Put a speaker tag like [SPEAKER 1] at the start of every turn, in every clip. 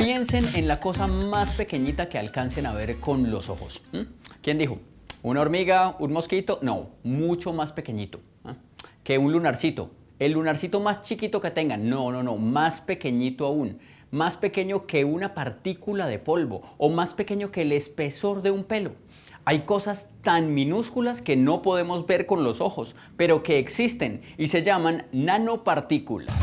[SPEAKER 1] Piensen en la cosa más pequeñita que alcancen a ver con los ojos. ¿Quién dijo? ¿Una hormiga? ¿Un mosquito? No, mucho más pequeñito. ¿Que un lunarcito? El lunarcito más chiquito que tengan. No, más pequeñito aún. Más pequeño que una partícula de polvo o más pequeño que el espesor de un pelo. Hay cosas tan minúsculas que no podemos ver con los ojos, pero que existen y se llaman nanopartículas.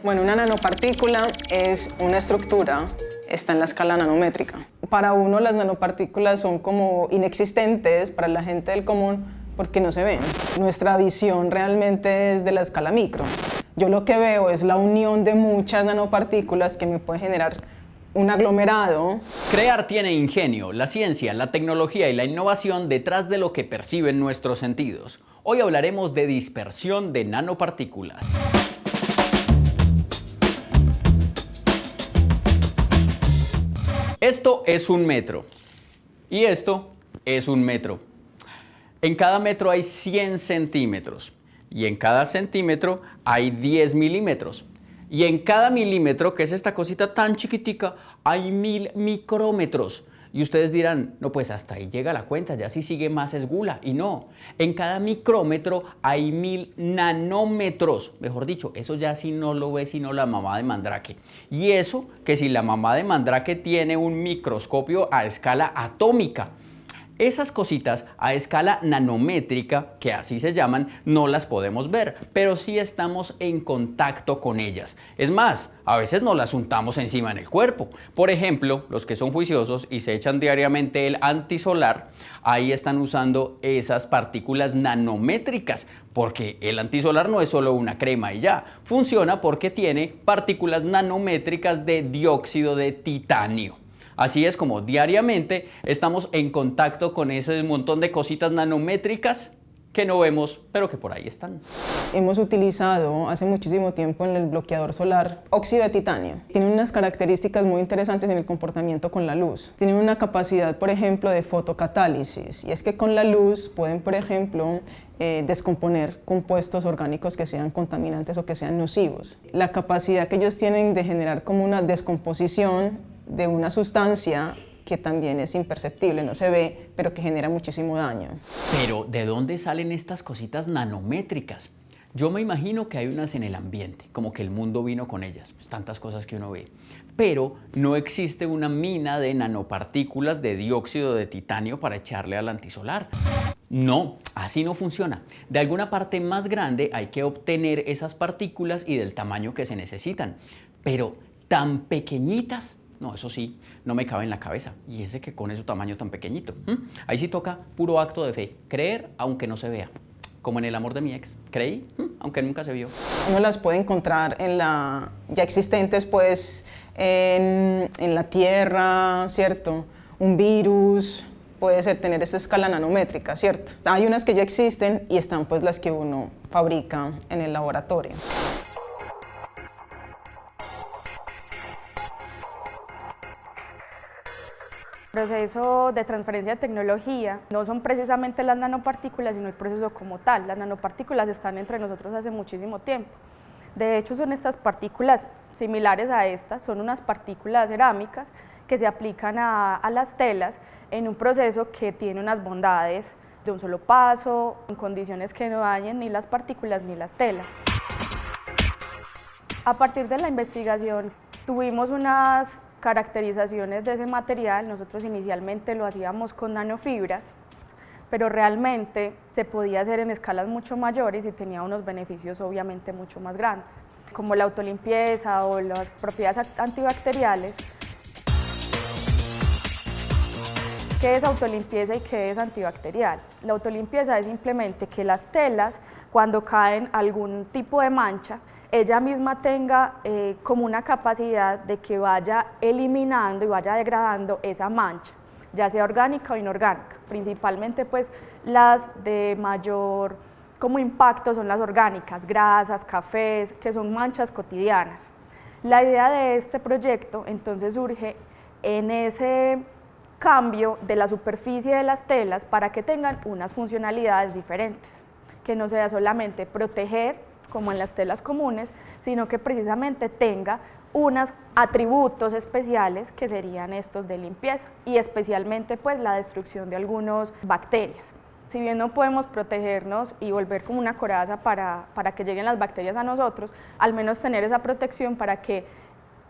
[SPEAKER 2] Bueno, una nanopartícula es una estructura, está en la escala nanométrica. Para uno las nanopartículas son como inexistentes para la gente del común porque no se ven. Nuestra visión realmente es de la escala micro. Yo lo que veo es la unión de muchas nanopartículas que me puede generar un aglomerado.
[SPEAKER 1] Crear tiene ingenio, la ciencia, la tecnología y la innovación detrás de lo que perciben nuestros sentidos. Hoy hablaremos de dispersión de nanopartículas. Esto es un metro y esto es un metro. En cada metro hay 100 centímetros y en cada centímetro hay 10 milímetros. Y en cada milímetro, que es esta cosita tan chiquitica, hay 1000 micrómetros. Y ustedes dirán, no, pues hasta ahí llega la cuenta, ya si sigue más es gula. Y no, en cada micrómetro hay 1000 nanómetros. Mejor dicho, eso ya si no lo ve sino la mamá de Mandrake. Y eso que si la mamá de Mandrake tiene un microscopio a escala atómica. Esas cositas a escala nanométrica, que así se llaman, no las podemos ver, pero sí estamos en contacto con ellas. Es más, a veces nos las untamos encima en el cuerpo. Por ejemplo, los que son juiciosos y se echan diariamente el antisolar, ahí están usando esas partículas nanométricas, porque el antisolar no es solo una crema y ya, funciona porque tiene partículas nanométricas de dióxido de titanio. Así es como diariamente estamos en contacto con ese montón de cositas nanométricas que no vemos, pero que por ahí están.
[SPEAKER 2] Hemos utilizado hace muchísimo tiempo en el bloqueador solar óxido de titanio. Tiene unas características muy interesantes en el comportamiento con la luz. Tiene una capacidad, por ejemplo, de fotocatálisis, y es que con la luz pueden, por ejemplo, descomponer compuestos orgánicos que sean contaminantes o que sean nocivos. La capacidad que ellos tienen de generar como una descomposición de una sustancia que también es imperceptible, no se ve, pero que genera muchísimo daño.
[SPEAKER 1] Pero, ¿de dónde salen estas cositas nanométricas? Yo me imagino que hay unas en el ambiente, como que el mundo vino con ellas, pues tantas cosas que uno ve. Pero no existe una mina de nanopartículas de dióxido de titanio para echarle al antisolar. No, así no funciona. De alguna parte más grande hay que obtener esas partículas y del tamaño que se necesitan. Pero tan pequeñitas, no, eso sí, no me cabe en la cabeza. Y ese que con ese tamaño tan pequeñito. Ahí sí toca puro acto de fe. Creer aunque no se vea. Como en el amor de mi ex. Creí, aunque nunca se vio.
[SPEAKER 2] Uno las puede encontrar ya existentes, pues, en la Tierra, ¿cierto? Un virus puede tener esa escala nanométrica, ¿cierto? Hay unas que ya existen y están, pues, las que uno fabrica en el laboratorio.
[SPEAKER 3] El proceso de transferencia de tecnología no son precisamente las nanopartículas, sino el proceso como tal. Las nanopartículas están entre nosotros hace muchísimo tiempo. De hecho, son estas partículas similares a estas, son unas partículas cerámicas que se aplican a las telas en un proceso que tiene unas bondades de un solo paso, en condiciones que no dañen ni las partículas ni las telas. A partir de la investigación tuvimos unas caracterizaciones de ese material. Nosotros inicialmente lo hacíamos con nanofibras, pero realmente se podía hacer en escalas mucho mayores y tenía unos beneficios obviamente mucho más grandes, como la autolimpieza o las propiedades antibacteriales. ¿Qué es autolimpieza y qué es antibacterial? La autolimpieza es simplemente que las telas, cuando caen algún tipo de mancha, ella misma tenga como una capacidad de que vaya eliminando y vaya degradando esa mancha, ya sea orgánica o inorgánica. Principalmente pues las de mayor como impacto son las orgánicas, grasas, cafés, que son manchas cotidianas. La idea de este proyecto entonces surge en ese cambio de la superficie de las telas para que tengan unas funcionalidades diferentes, que no sea solamente proteger como en las telas comunes, sino que precisamente tenga unos atributos especiales que serían estos de limpieza y especialmente pues la destrucción de algunas bacterias. Si bien no podemos protegernos y volver como una coraza para que lleguen las bacterias a nosotros, al menos tener esa protección para que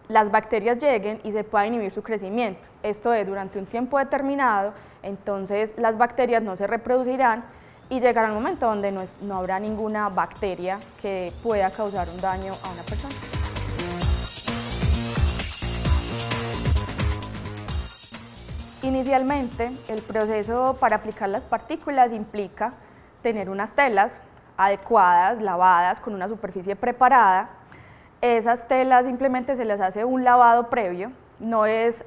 [SPEAKER 3] las bacterias lleguen y se pueda inhibir su crecimiento. Esto es durante un tiempo determinado, entonces las bacterias no se reproducirán y llegará un momento donde no habrá ninguna bacteria que pueda causar un daño a una persona. Inicialmente, el proceso para aplicar las partículas implica tener unas telas adecuadas, lavadas, con una superficie preparada. Esas telas simplemente se les hace un lavado previo, no es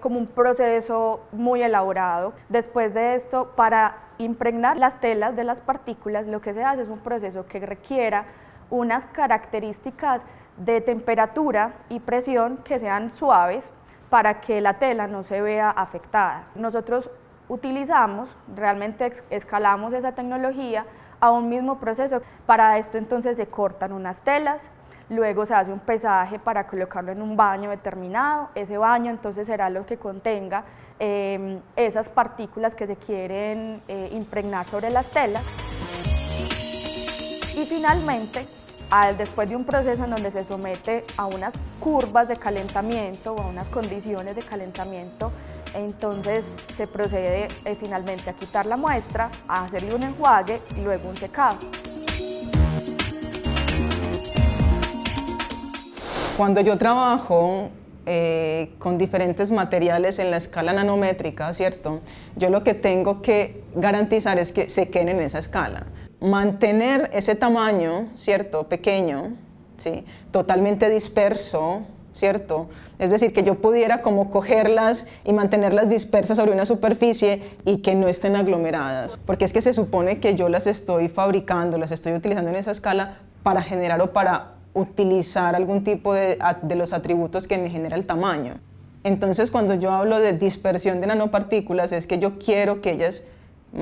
[SPEAKER 3] como un proceso muy elaborado. Después de esto, para impregnar las telas de las partículas, lo que se hace es un proceso que requiera unas características de temperatura y presión que sean suaves, para que la tela no se vea afectada. Nosotros realmente escalamos esa tecnología a un mismo proceso. Para esto entonces se cortan unas telas, luego se hace un pesaje para colocarlo en un baño determinado. Ese baño entonces será lo que contenga esas partículas que se quieren impregnar sobre las telas. Y finalmente, después de un proceso en donde se somete a unas curvas de calentamiento o a unas condiciones de calentamiento, entonces se procede finalmente a quitar la muestra, a hacerle un enjuague y luego un secado.
[SPEAKER 2] Cuando yo trabajo con diferentes materiales en la escala nanométrica, ¿cierto? Yo lo que tengo que garantizar es que se queden en esa escala. Mantener ese tamaño, ¿cierto? Pequeño, ¿sí? Totalmente disperso, ¿cierto? Es decir, que yo pudiera como cogerlas y mantenerlas dispersas sobre una superficie y que no estén aglomeradas. Porque es que se supone que yo las estoy fabricando, las estoy utilizando en esa escala para generar o para utilizar algún tipo de los atributos que me genera el tamaño. Entonces, cuando yo hablo de dispersión de nanopartículas, es que yo quiero que ellas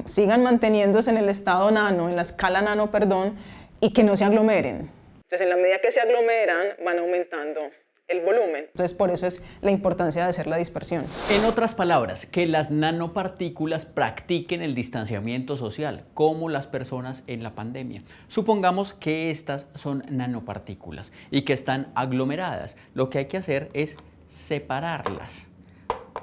[SPEAKER 2] sigan manteniéndose en el estado nano, en la escala nano, perdón, y que no se aglomeren. Entonces, en la medida que se aglomeran, van aumentando el volumen. Entonces, por eso es la importancia de hacer la dispersión.
[SPEAKER 1] En otras palabras, que las nanopartículas practiquen el distanciamiento social, como las personas en la pandemia. Supongamos que estas son nanopartículas y que están aglomeradas. Lo que hay que hacer es separarlas,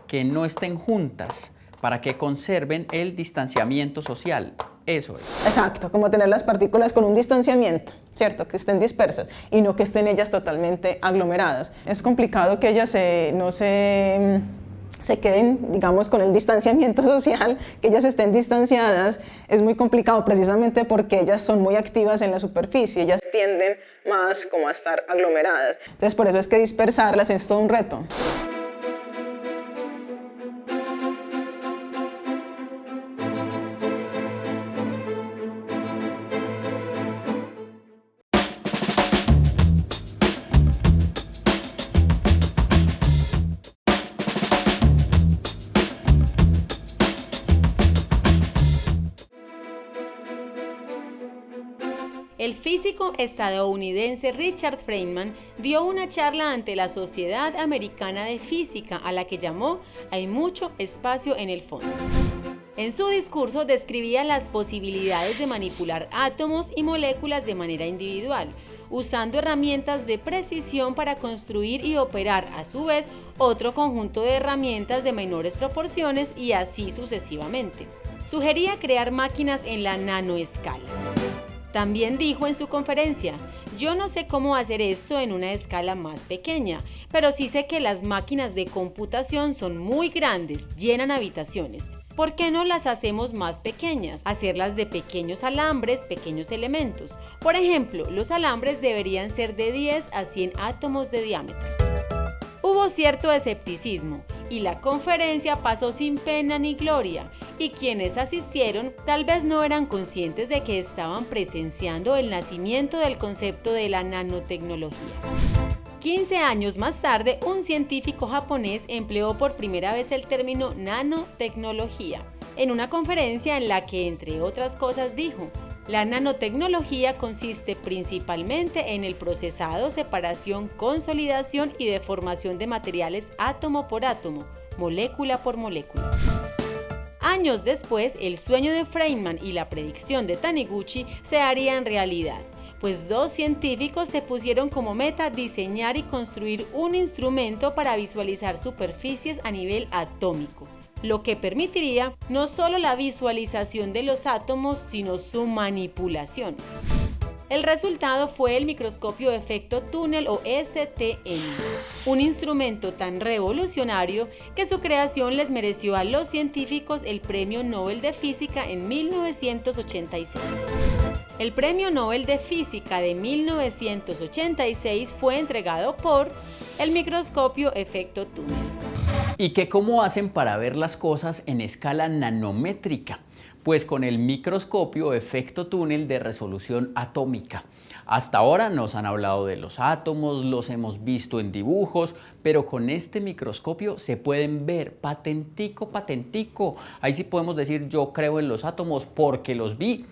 [SPEAKER 1] que no estén juntas, para que conserven el distanciamiento social. Eso es.
[SPEAKER 2] Exacto, como tener las partículas con un distanciamiento, ¿cierto? Que estén dispersas y no que estén ellas totalmente aglomeradas. Es complicado que ellas no se queden, digamos, con el distanciamiento social, que ellas estén distanciadas. Es muy complicado precisamente porque ellas son muy activas en la superficie, ellas tienden más como a estar aglomeradas. Entonces, por eso es que dispersarlas es todo un reto.
[SPEAKER 4] El físico estadounidense Richard Feynman dio una charla ante la Sociedad Americana de Física, a la que llamó "Hay mucho espacio en el fondo". En su discurso describía las posibilidades de manipular átomos y moléculas de manera individual, usando herramientas de precisión para construir y operar a su vez otro conjunto de herramientas de menores proporciones y así sucesivamente. Sugería crear máquinas en la nanoescala. También dijo en su conferencia: "Yo no sé cómo hacer esto en una escala más pequeña, pero sí sé que las máquinas de computación son muy grandes, llenan habitaciones. ¿Por qué no las hacemos más pequeñas? Hacerlas de pequeños alambres, pequeños elementos. Por ejemplo, los alambres deberían ser de 10 a 100 átomos de diámetro". Hubo cierto escepticismo y la conferencia pasó sin pena ni gloria, y quienes asistieron tal vez no eran conscientes de que estaban presenciando el nacimiento del concepto de la nanotecnología. 15 años más tarde, un científico japonés empleó por primera vez el término nanotecnología en una conferencia en la que, entre otras cosas, dijo: La nanotecnología consiste principalmente en el procesado, separación, consolidación y deformación de materiales átomo por átomo, molécula por molécula. Años después, el sueño de Feynman y la predicción de Taniguchi se harían realidad, pues dos científicos se pusieron como meta diseñar y construir un instrumento para visualizar superficies a nivel atómico, lo que permitiría no solo la visualización de los átomos, sino su manipulación. El resultado fue el microscopio efecto túnel o STM, un instrumento tan revolucionario que su creación les mereció a los científicos el Premio Nobel de Física en 1986. El Premio Nobel de Física de 1986 fue entregado por el microscopio efecto túnel.
[SPEAKER 1] ¿Y cómo hacen para ver las cosas en escala nanométrica? Pues con el microscopio efecto túnel de resolución atómica. Hasta ahora nos han hablado de los átomos, los hemos visto en dibujos, pero con este microscopio se pueden ver patentico, patentico. Ahí sí podemos decir yo creo en los átomos porque los vi.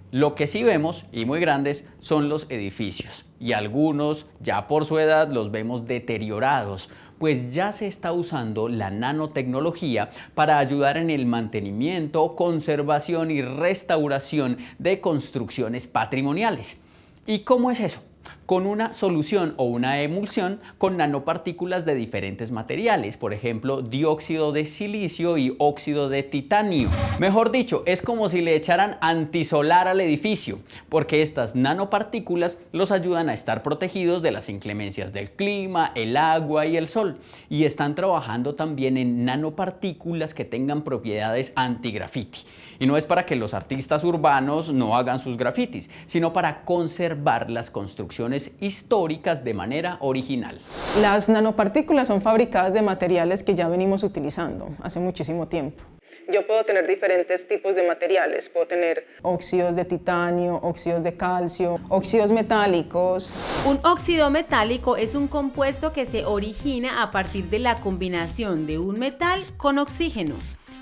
[SPEAKER 1] Lo que sí vemos, y muy grandes, son los edificios. Y algunos, ya por su edad, los vemos deteriorados, pues ya se está usando la nanotecnología para ayudar en el mantenimiento, conservación y restauración de construcciones patrimoniales. ¿Y cómo es eso? Con una solución o una emulsión con nanopartículas de diferentes materiales, por ejemplo, dióxido de silicio y óxido de titanio. Mejor dicho, es como si le echaran antisolar al edificio, porque estas nanopartículas los ayudan a estar protegidos de las inclemencias del clima, el agua y el sol. Y están trabajando también en nanopartículas que tengan propiedades antigrafiti. Y no es para que los artistas urbanos no hagan sus grafitis, sino para conservar las construcciones históricas de manera original.
[SPEAKER 2] Las nanopartículas son fabricadas de materiales que ya venimos utilizando hace muchísimo tiempo. Yo puedo tener diferentes tipos de materiales, puedo tener óxidos de titanio, óxidos de calcio, óxidos metálicos.
[SPEAKER 4] Un óxido metálico es un compuesto que se origina a partir de la combinación de un metal con oxígeno.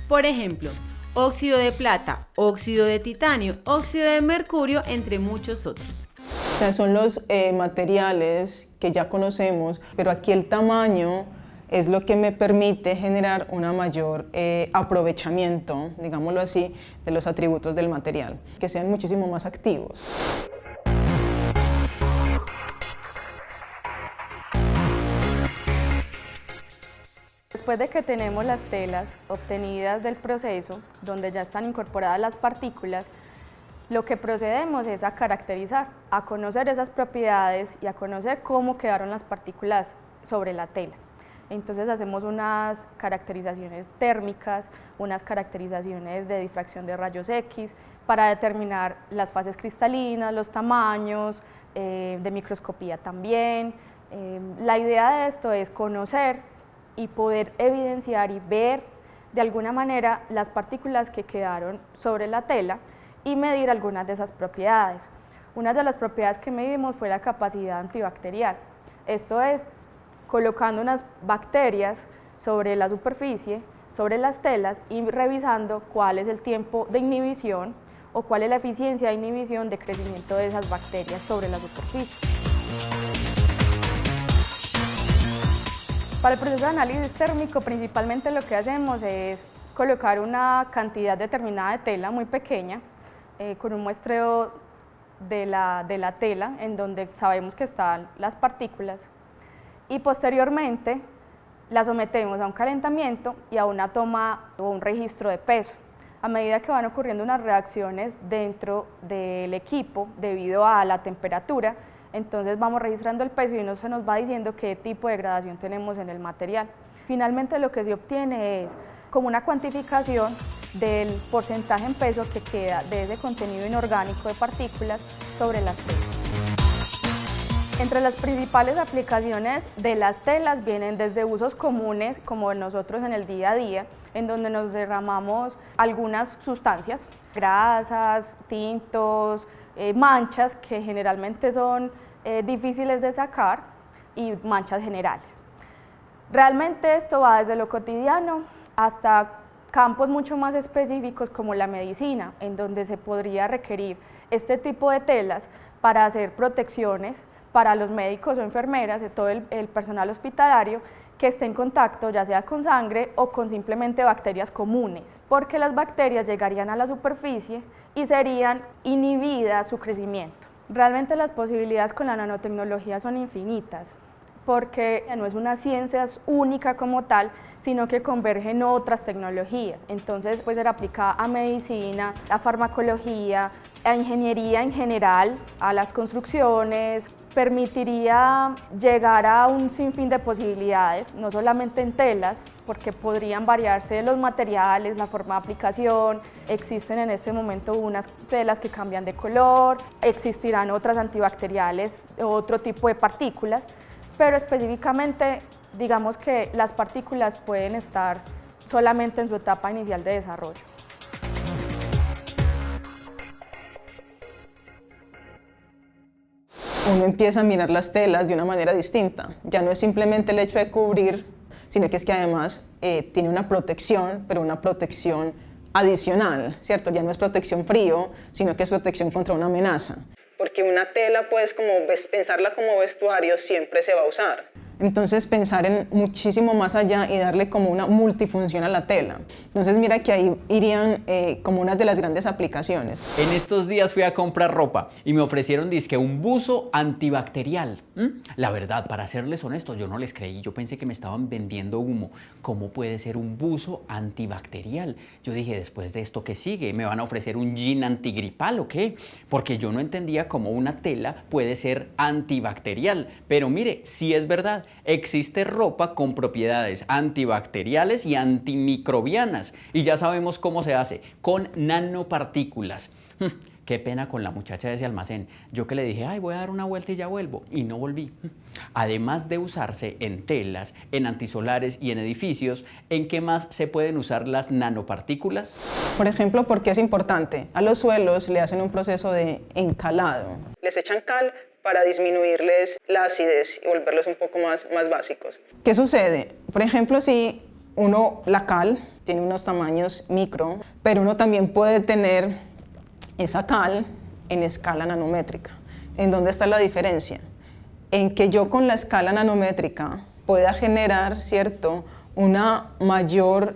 [SPEAKER 4] Por ejemplo, óxido de plata, óxido de titanio, óxido de mercurio, entre muchos otros.
[SPEAKER 2] O sea, son los materiales que ya conocemos, pero aquí el tamaño es lo que me permite generar un mayor aprovechamiento, digámoslo así, de los atributos del material, que sean muchísimo más activos.
[SPEAKER 3] Después de que tenemos las telas obtenidas del proceso, donde ya están incorporadas las partículas, lo que procedemos es a caracterizar, a conocer esas propiedades y a conocer cómo quedaron las partículas sobre la tela. Entonces hacemos unas caracterizaciones térmicas, unas caracterizaciones de difracción de rayos X para determinar las fases cristalinas, los tamaños, de microscopía también. La idea de esto es conocer y poder evidenciar y ver de alguna manera las partículas que quedaron sobre la tela y medir algunas de esas propiedades. Una de las propiedades que medimos fue la capacidad antibacterial. Esto es colocando unas bacterias sobre la superficie, sobre las telas y revisando cuál es el tiempo de inhibición o cuál es la eficiencia de inhibición de crecimiento de esas bacterias sobre la superficie. Para el proceso de análisis térmico, principalmente lo que hacemos es colocar una cantidad determinada de tela muy pequeña, con un muestreo de la tela en donde sabemos que están las partículas y posteriormente la sometemos a un calentamiento y a una toma o un registro de peso. A medida que van ocurriendo unas reacciones dentro del equipo debido a la temperatura, entonces vamos registrando el peso y se nos va diciendo qué tipo de gradación tenemos en el material. Finalmente lo que se obtiene es como una cuantificación del porcentaje en peso que queda de ese contenido inorgánico de partículas sobre las telas. Entre las principales aplicaciones de las telas vienen desde usos comunes como nosotros en el día a día, en donde nos derramamos algunas sustancias, grasas, tintos, manchas que generalmente son difíciles de sacar y manchas generales. Realmente esto va desde lo cotidiano hasta campos mucho más específicos como la medicina, en donde se podría requerir este tipo de telas para hacer protecciones para los médicos o enfermeras, de todo el personal hospitalario que esté en contacto ya sea con sangre o con simplemente bacterias comunes, porque las bacterias llegarían a la superficie y serían inhibidas su crecimiento. Realmente las posibilidades con la nanotecnología son infinitas, porque no es una ciencia única como tal, sino que convergen otras tecnologías. Entonces puede ser aplicada a medicina, a farmacología, a ingeniería en general, a las construcciones. Permitiría llegar a un sinfín de posibilidades, no solamente en telas, porque podrían variarse los materiales, la forma de aplicación. Existen en este momento unas telas que cambian de color, existirán otras antibacteriales, otro tipo de partículas, pero específicamente digamos que las partículas pueden estar solamente en su etapa inicial de desarrollo.
[SPEAKER 2] Uno empieza a mirar las telas de una manera distinta. Ya no es simplemente el hecho de cubrir, sino que es que además tiene una protección, pero una protección adicional, ¿cierto? Ya no es protección frío, sino que es protección contra una amenaza. Porque una tela, pues, pensarla como vestuario siempre se va a usar. Entonces, pensar en muchísimo más allá y darle como una multifunción a la tela. Entonces, mira que ahí irían como unas de las grandes aplicaciones.
[SPEAKER 1] En estos días fui a comprar ropa y me ofrecieron dizque un buzo antibacterial. La verdad, para serles honesto, yo no les creí. Yo pensé que me estaban vendiendo humo. ¿Cómo puede ser un buzo antibacterial? Yo dije, después de esto, ¿qué sigue? ¿Me van a ofrecer un jean antigripal o qué? Porque yo no entendía cómo una tela puede ser antibacterial. Pero mire, sí es verdad. Existe ropa con propiedades antibacteriales y antimicrobianas y ya sabemos cómo se hace, con nanopartículas. Qué pena con la muchacha de ese almacén. Yo que le dije, ay, voy a dar una vuelta y ya vuelvo, y no volví. Además de usarse en telas, en antisolares y en edificios, ¿en qué más se pueden usar las nanopartículas?
[SPEAKER 2] Por ejemplo, ¿por qué es importante? A los suelos le hacen un proceso de encalado. Les echan cal para disminuirles la acidez y volverlos un poco más básicos. ¿Qué sucede? Por ejemplo, si la cal tiene unos tamaños micro, pero uno también puede tener esa cal en escala nanométrica. ¿En dónde está la diferencia? En que yo con la escala nanométrica pueda generar, ¿cierto?, un mayor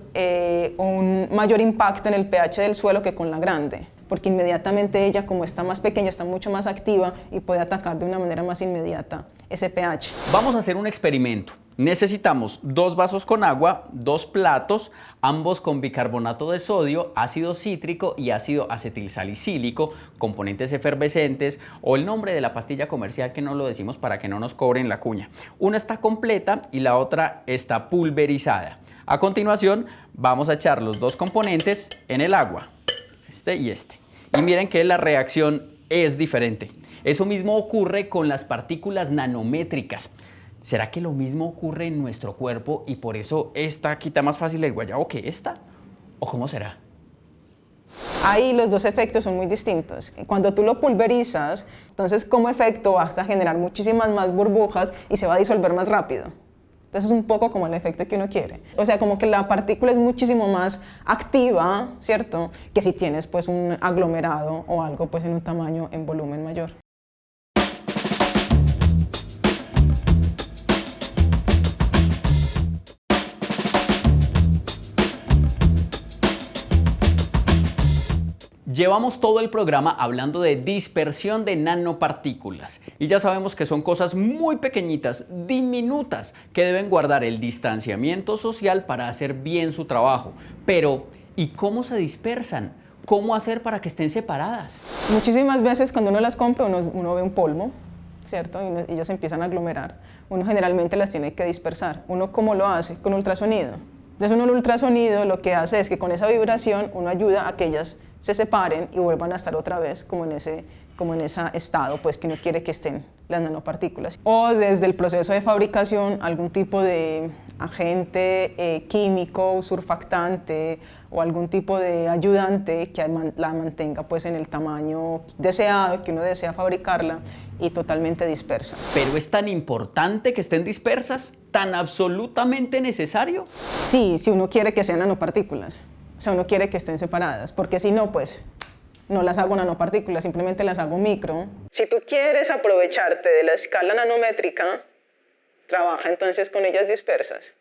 [SPEAKER 2] impacto en el pH del suelo que con la grande, porque inmediatamente ella, como está más pequeña, está mucho más activa y puede atacar de una manera más inmediata ese pH.
[SPEAKER 1] Vamos a hacer un experimento. Necesitamos 2 vasos con agua, 2 platos, ambos con bicarbonato de sodio, ácido cítrico y ácido acetilsalicílico, componentes efervescentes o el nombre de la pastilla comercial que no lo decimos para que no nos cobren la cuña. Una está completa y la otra está pulverizada. A continuación vamos a echar los 2 componentes en el agua, este y este. Y miren que la reacción es diferente. Eso mismo ocurre con las partículas nanométricas. ¿Será que lo mismo ocurre en nuestro cuerpo y por eso esta quita más fácil el guayabo que esta? ¿O cómo será?
[SPEAKER 2] Ahí los 2 efectos son muy distintos. Cuando tú lo pulverizas, entonces como efecto vas a generar muchísimas más burbujas y se va a disolver más rápido. Entonces es un poco como el efecto que uno quiere. O sea, como que la partícula es muchísimo más activa, ¿cierto?, que si tienes pues un aglomerado o algo pues en un tamaño, en volumen mayor.
[SPEAKER 1] Llevamos todo el programa hablando de dispersión de nanopartículas y ya sabemos que son cosas muy pequeñitas, diminutas, que deben guardar el distanciamiento social para hacer bien su trabajo. Pero, ¿y cómo se dispersan? ¿Cómo hacer para que estén separadas?
[SPEAKER 2] Muchísimas veces cuando uno las compra uno ve un polvo, ¿cierto? Y ellas empiezan a aglomerar. Uno generalmente las tiene que dispersar. ¿Uno cómo lo hace? Con ultrasonido. Entonces el ultrasonido lo que hace es que con esa vibración uno ayuda a que ellas se separen y vuelvan a estar otra vez como en ese estado pues, que uno quiere que estén las nanopartículas. O desde el proceso de fabricación, algún tipo de agente químico, surfactante o algún tipo de ayudante que la mantenga pues, en el tamaño deseado, que uno desea fabricarla y totalmente dispersa.
[SPEAKER 1] ¿Pero es tan importante que estén dispersas? ¿Tan absolutamente necesario?
[SPEAKER 2] Sí, si uno quiere que sean nanopartículas. O sea, uno quiere que estén separadas, porque si no, pues no las hago nanopartículas, simplemente las hago micro. Si tú quieres aprovecharte de la escala nanométrica, trabaja entonces con ellas dispersas.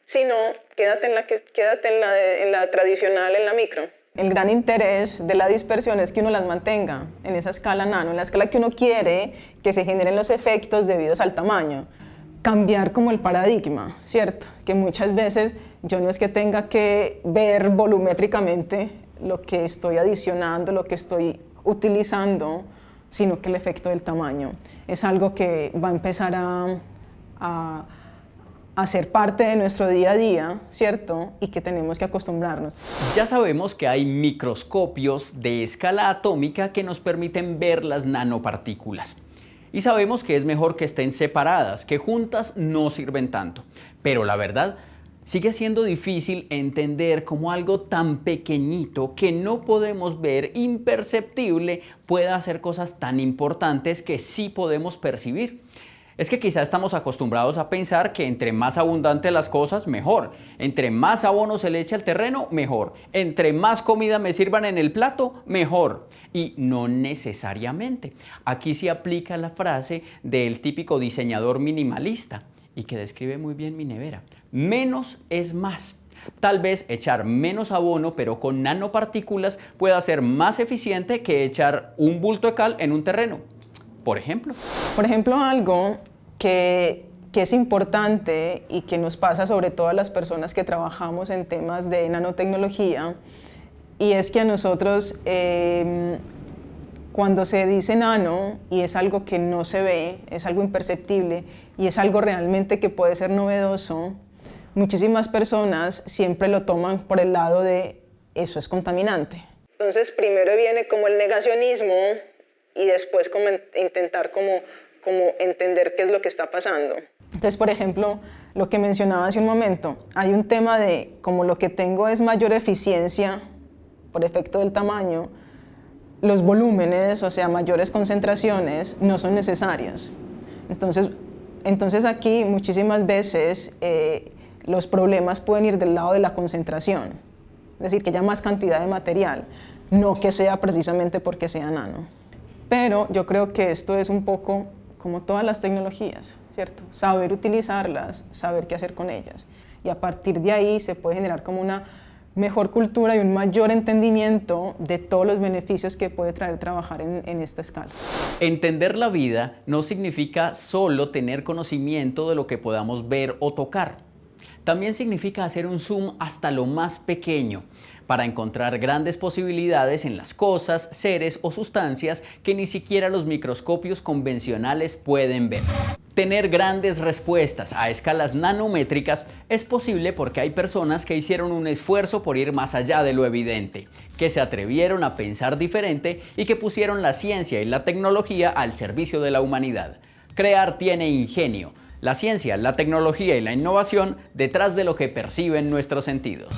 [SPEAKER 2] Si no, quédate en la tradicional, en la micro. El gran interés de la dispersión es que uno las mantenga en esa escala nano, en la escala que uno quiere que se generen los efectos debidos al tamaño. Cambiar como el paradigma, ¿cierto? Que muchas veces yo no es que tenga que ver volumétricamente lo que estoy adicionando, lo que estoy utilizando, sino que el efecto del tamaño es algo que va a empezar a ser parte de nuestro día a día, ¿cierto? Y que tenemos que acostumbrarnos.
[SPEAKER 1] Ya sabemos que hay microscopios de escala atómica que nos permiten ver las nanopartículas. Y sabemos que es mejor que estén separadas, que juntas no sirven tanto. Pero la verdad, sigue siendo difícil entender cómo algo tan pequeñito que no podemos ver, imperceptible, pueda hacer cosas tan importantes que sí podemos percibir. Es que quizá estamos acostumbrados a pensar que entre más abundantes las cosas, mejor. Entre más abono se le echa al terreno, mejor. Entre más comida me sirvan en el plato, mejor. Y no necesariamente. Aquí se aplica la frase del típico diseñador minimalista y que describe muy bien mi nevera. Menos es más. Tal vez echar menos abono, pero con nanopartículas, pueda ser más eficiente que echar un bulto de cal en un terreno. Por ejemplo,
[SPEAKER 2] algo que es importante y que nos pasa sobre todo a las personas que trabajamos en temas de nanotecnología, y es que a nosotros cuando se dice nano y es algo que no se ve, es algo imperceptible y es algo realmente que puede ser novedoso, muchísimas personas siempre lo toman por el lado de eso es contaminante. Entonces primero viene como el negacionismo y después como intentar como entender qué es lo que está pasando. Entonces, por ejemplo, lo que mencionaba hace un momento, hay un tema de como lo que tengo es mayor eficiencia por efecto del tamaño, los volúmenes, o sea, mayores concentraciones, no son necesarios. Entonces aquí muchísimas veces los problemas pueden ir del lado de la concentración, es decir, que haya más cantidad de material, no que sea precisamente porque sea nano. Pero yo creo que esto es un poco como todas las tecnologías, ¿cierto? Saber utilizarlas, saber qué hacer con ellas. Y a partir de ahí se puede generar como una mejor cultura y un mayor entendimiento de todos los beneficios que puede traer trabajar en esta escala.
[SPEAKER 1] Entender la vida no significa solo tener conocimiento de lo que podamos ver o tocar. También significa hacer un zoom hasta lo más pequeño para encontrar grandes posibilidades en las cosas, seres o sustancias que ni siquiera los microscopios convencionales pueden ver. Tener grandes respuestas a escalas nanométricas es posible porque hay personas que hicieron un esfuerzo por ir más allá de lo evidente, que se atrevieron a pensar diferente y que pusieron la ciencia y la tecnología al servicio de la humanidad. Crear tiene ingenio. La ciencia, la tecnología y la innovación detrás de lo que perciben nuestros sentidos.